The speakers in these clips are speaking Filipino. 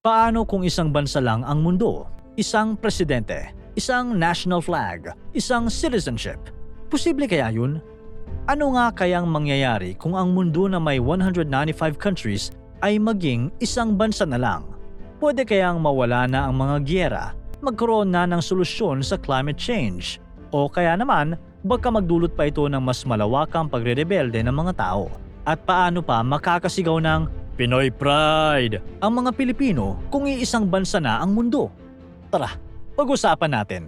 Paano kung isang bansa lang ang mundo? Isang presidente, isang national flag, isang citizenship. Posible kaya yun? Ano nga kayang mangyayari kung ang mundo na may 195 countries ay maging isang bansa na lang? Pwede kayang mawala na ang mga giyera, magkaroon na ng solusyon sa climate change, o kaya naman baka magdulot pa ito ng mas malawakang pagre-rebelde ng mga tao? At paano pa makakasigaw ng Pinoy Pride ang mga Pilipino kung iisang bansa na ang mundo? Tara, pag-usapan natin.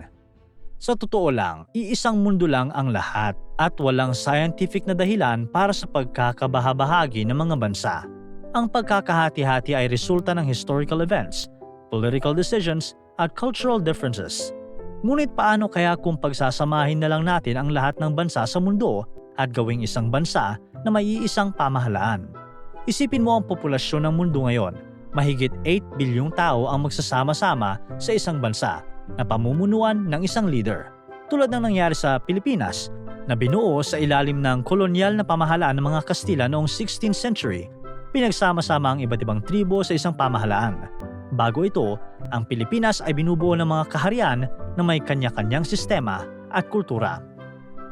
Sa totoo lang, iisang mundo lang ang lahat at walang scientific na dahilan para sa pagkakabahabahagi ng mga bansa. Ang pagkakahati-hati ay resulta ng historical events, political decisions, at cultural differences. Ngunit paano kaya kung pagsasamahin na lang natin ang lahat ng bansa sa mundo at gawing isang bansa na may iisang pamahalaan? Isipin mo ang populasyon ng mundo ngayon. Mahigit 8 bilyong tao ang magsasama-sama sa isang bansa na pamumunuan ng isang leader. Tulad ng nangyari sa Pilipinas na binuo sa ilalim ng kolonyal na pamahalaan ng mga Kastila noong 16th century. Pinagsama-sama ang iba't ibang tribo sa isang pamahalaan. Bago ito, ang Pilipinas ay binubuo ng mga kaharian na may kanya-kanyang sistema at kultura.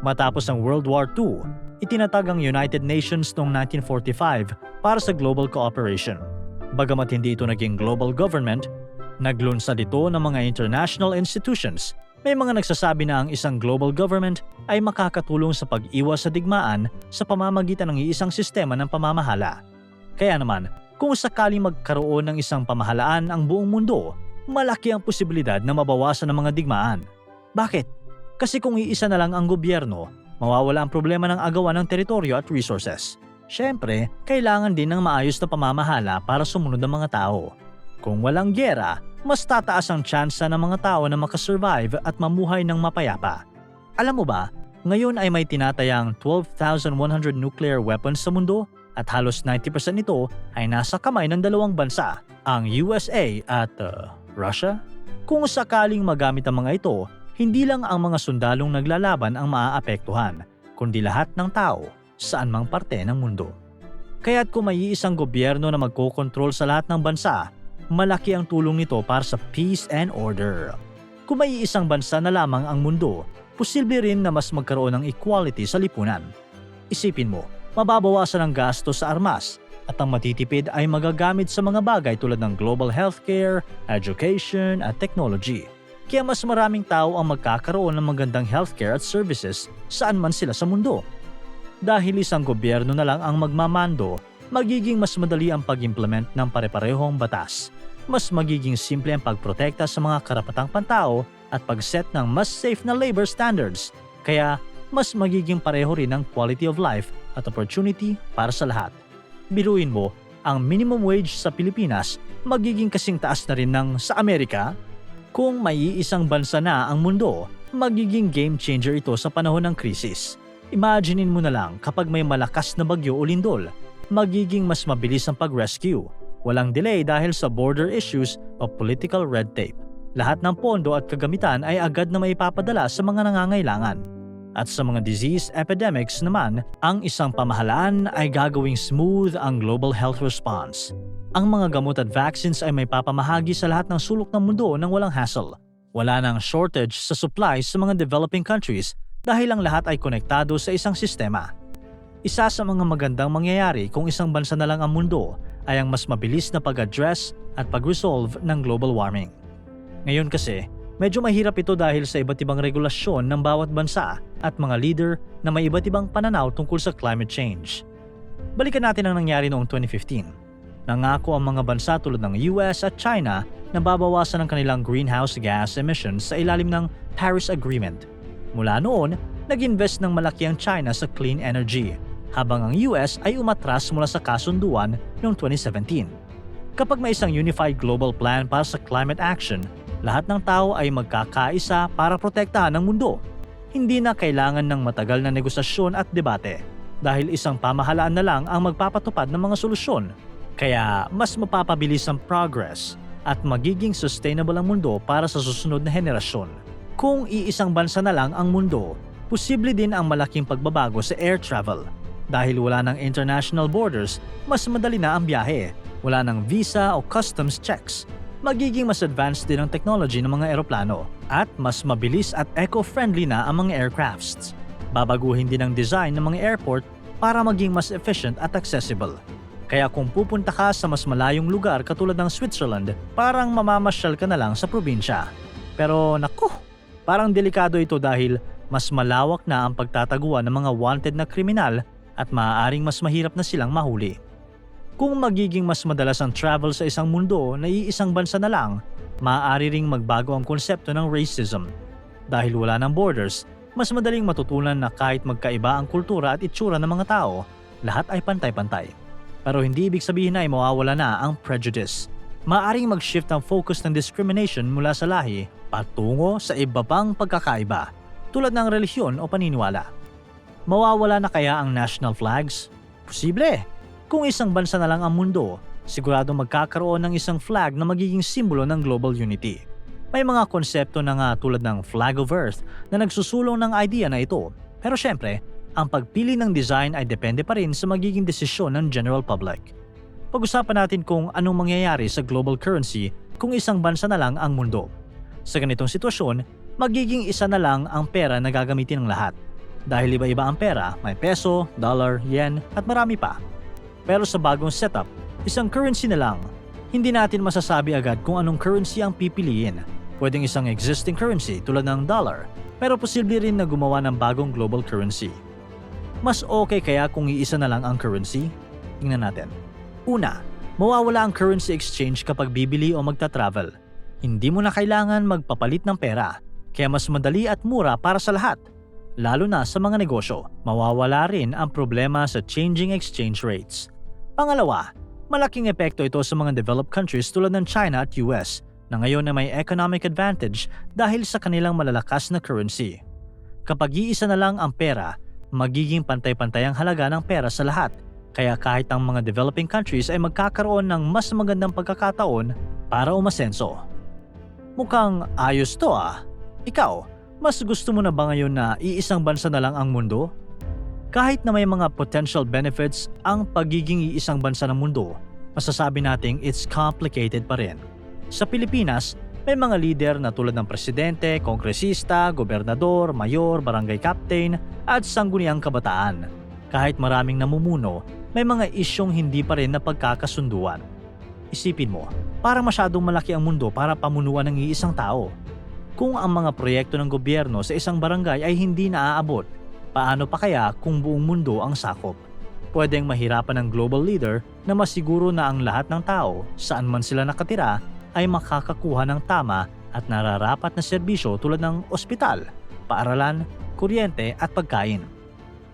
Matapos ang World War II, itinatag ang United Nations noong 1945 para sa global cooperation. Bagamat hindi ito naging global government, naglunsad ito ng mga international institutions. May mga nagsasabi na ang isang global government ay makakatulong sa pag-iwas sa digmaan sa pamamagitan ng iisang sistema ng pamamahala. Kaya naman, kung sakaling magkaroon ng isang pamahalaan ang buong mundo, malaki ang posibilidad na mabawasan ang mga digmaan. Bakit? Kasi kung iisa na lang ang gobyerno, mawawala ang problema ng agawan ng teritoryo at resources. Siyempre, kailangan din ng maayos na pamamahala para sumunod ang mga tao. Kung walang giyera, mas tataas ang tsansa ng mga tao na makasurvive at mamuhay ng mapayapa. Alam mo ba, ngayon ay may tinatayang 12,100 nuclear weapons sa mundo at halos 90% nito ay nasa kamay ng dalawang bansa, ang USA at Russia. Kung sakaling magamit ang mga ito, hindi lang ang mga sundalong naglalaban ang maaapektuhan, kundi lahat ng tao saan mang parte ng mundo. Kaya't kung may isang gobyerno na magkokontrol sa lahat ng bansa, malaki ang tulong nito para sa peace and order. Kung may isang bansa na lamang ang mundo, posible rin na mas magkaroon ng equality sa lipunan. Isipin mo, mababawasan ang gasto sa armas at ang matitipid ay magagamit sa mga bagay tulad ng global healthcare, education at technology. Kaya mas maraming tao ang magkakaroon ng magandang healthcare at services saan man sila sa mundo. Dahil isang gobyerno na lang ang magmamando, magiging mas madali ang pag-implement ng pare-parehong batas. Mas magiging simple ang pagprotekta sa mga karapatang pantao at pag-set ng mas safe na labor standards. Kaya mas magiging pareho rin ang quality of life at opportunity para sa lahat. Biruin mo, ang minimum wage sa Pilipinas magiging kasing taas na rin ng sa Amerika. Kung may isang bansa na ang mundo, magiging game changer ito sa panahon ng krisis. Imaginein mo na lang kapag may malakas na bagyo o lindol, magiging mas mabilis ang pag-rescue. Walang delay dahil sa border issues o political red tape. Lahat ng pondo at kagamitan ay agad na maipapadala sa mga nangangailangan. At sa mga disease epidemics naman, ang isang pamahalaan ay gagawing smooth ang global health response. Ang mga gamot at vaccines ay may papamahagi sa lahat ng sulok ng mundo nang walang hassle. Wala nang shortage sa supplies sa mga developing countries dahil ang lahat ay konektado sa isang sistema. Isa sa mga magandang mangyayari kung isang bansa na lang ang mundo ay ang mas mabilis na pag-address at pag-resolve ng global warming. Ngayon kasi, medyo mahirap ito dahil sa iba't ibang regulasyon ng bawat bansa at mga leader na may iba't ibang pananaw tungkol sa climate change. Balikan natin ang nangyari noong 2015. Nangako ang mga bansa tulad ng US at China na babawasan ang kanilang greenhouse gas emissions sa ilalim ng Paris Agreement. Mula noon, nag-invest ng malaki ang China sa clean energy, habang ang US ay umatras mula sa kasunduan noong 2017. Kapag may isang unified global plan para sa climate action, lahat ng tao ay magkakaisa para protektahan ang mundo. Hindi na kailangan ng matagal na negosasyon at debate dahil isang pamahalaan na lang ang magpapatupad ng mga solusyon. Kaya mas mapapabilis ang progress at magiging sustainable ang mundo para sa susunod na henerasyon. Kung iisang bansa na lang ang mundo, posible din ang malaking pagbabago sa air travel. Dahil wala ng international borders, mas madali na ang biyahe. Wala ng visa o customs checks magiging mas advanced din ang technology ng mga eroplano at mas mabilis at eco-friendly na ang mga aircrafts. Babaguhin din ang design ng mga airport para maging mas efficient at accessible. Kaya kung pupunta ka sa mas malayong lugar katulad ng Switzerland, parang mamamasyal ka na lang sa probinsya. Pero naku, parang delikado ito dahil mas malawak na ang pagtataguan ng mga wanted na kriminal at maaaring mas mahirap na silang mahuli. Kung magiging mas madalas ang travel sa isang mundo na iisang bansa na lang, maaari ring magbago ang konsepto ng racism. Dahil wala ng borders, mas madaling matutunan na kahit magkaiba ang kultura at itsura ng mga tao, lahat ay pantay-pantay. Pero hindi ibig sabihin na ay mawawala na ang prejudice. Maaring mag-shift ang focus ng discrimination mula sa lahi patungo sa iba pang pagkakaiba, tulad ng relihiyon o paniniwala. Mawawala na kaya ang national flags? Posible! Kung isang bansa na lang ang mundo, sigurado magkakaroon ng isang flag na magiging simbolo ng global unity. May mga konsepto na nga tulad ng Flag of Earth na nagsusulong ng idea na ito. Pero syempre, ang pagpili ng design ay depende pa rin sa magiging desisyon ng general public. Pag-usapan natin kung anong mangyayari sa global currency kung isang bansa na lang ang mundo. Sa ganitong sitwasyon, magiging isa na lang ang pera na gagamitin ng lahat. Dahil iba-iba ang pera, may peso, dollar, yen at marami pa. Pero sa bagong setup, isang currency na lang. Hindi natin masasabi agad kung anong currency ang pipiliin. Pwedeng isang existing currency tulad ng dollar, pero posible rin na gumawa ng bagong global currency. Mas okay kaya kung iisa na lang ang currency? Tingnan natin. Una, mawawala ang currency exchange kapag bibili o magta-travel. Hindi mo na kailangan magpapalit ng pera, kaya mas madali at mura para sa lahat. Lalo na sa mga negosyo, mawawala rin ang problema sa changing exchange rates. Pangalawa, malaking epekto ito sa mga developed countries tulad ng China at US na ngayon na may economic advantage dahil sa kanilang malalakas na currency. Kapag iisa na lang ang pera, magiging pantay-pantay ang halaga ng pera sa lahat. Kaya kahit ang mga developing countries ay magkakaroon ng mas magandang pagkakataon para umasenso. Mukhang ayos to ah. Ikaw, mas gusto mo na ba ngayon na iisang bansa na lang ang mundo? Kahit na may mga potential benefits ang pagiging iisang bansa ng mundo, masasabi nating it's complicated pa rin. Sa Pilipinas, may mga lider na tulad ng presidente, kongresista, gobernador, mayor, barangay captain at sangguniang kabataan. Kahit maraming namumuno, may mga isyong hindi pa rin napagkakasunduan. Isipin mo, parang masyadong malaki ang mundo para pamunuan ng iisang tao. Kung ang mga proyekto ng gobyerno sa isang barangay ay hindi naaabot, paano pa kaya kung buong mundo ang sakop? Pwedeng mahirapan ng global leader na masiguro na ang lahat ng tao, saan man sila nakatira, ay makakakuha ng tama at nararapat na serbisyo tulad ng ospital, paaralan, kuryente at pagkain.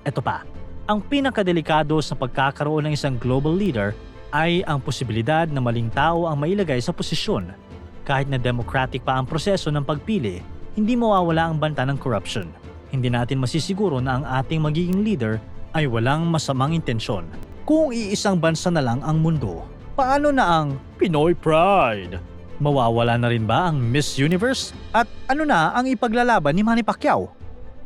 Ito pa, ang pinakadelikado sa pagkakaroon ng isang global leader ay ang posibilidad na maling tao ang mailagay sa posisyon. Kahit na democratic pa ang proseso ng pagpili, hindi mawawala ang banta ng corruption. Hindi natin masisiguro na ang ating magiging leader ay walang masamang intensyon. Kung iisang bansa na lang ang mundo, paano na ang Pinoy Pride? Mawawala na rin ba ang Miss Universe? At ano na ang ipaglalaban ni Manny Pacquiao?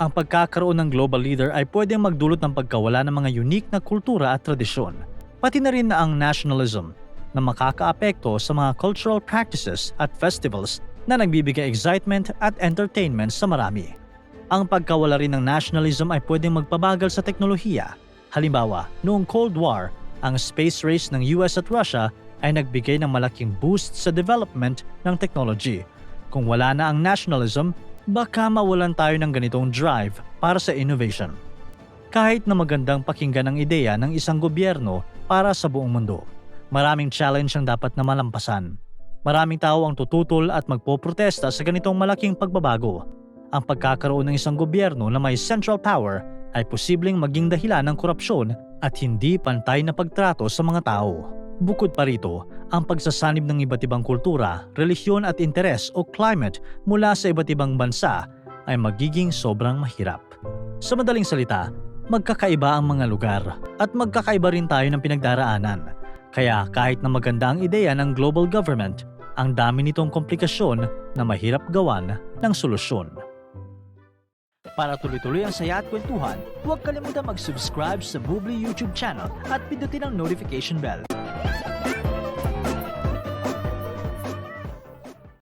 Ang pagkakaroon ng global leader ay pwedeng magdulot ng pagkawala ng mga unique na kultura at tradisyon. Pati na rin na ang nationalism na makakaapekto sa mga cultural practices at festivals na nagbibigay excitement at entertainment sa marami. Ang pagkawala rin ng nationalism ay pwedeng magpabagal sa teknolohiya. Halimbawa, noong Cold War, ang space race ng US at Russia ay nagbigay ng malaking boost sa development ng technology. Kung wala na ang nationalism, baka mawalan tayo ng ganitong drive para sa innovation. Kahit na magandang pakinggan ang ideya ng isang gobyerno para sa buong mundo, maraming challenge ang dapat na malampasan. Maraming tao ang tututol at magpoprotesta sa ganitong malaking pagbabago. Ang pagkakaroon ng isang gobyerno na may central power ay posibleng maging dahilan ng korupsyon at hindi pantay na pagtrato sa mga tao. Bukod pa rito, ang pagsasanib ng iba't ibang kultura, relihiyon at interes o climate mula sa iba't ibang bansa ay magiging sobrang mahirap. Sa madaling salita, magkakaiba ang mga lugar at magkakaiba rin tayo ng pinagdaraanan. Kaya kahit na maganda ang ideya ng global government, ang dami nitong komplikasyon na mahirap gawan ng solusyon. Para tuloy-tuloy ang saya at kwentuhan, huwag kalimutan mag-subscribe sa Bubbly YouTube channel at pindutin ang notification bell.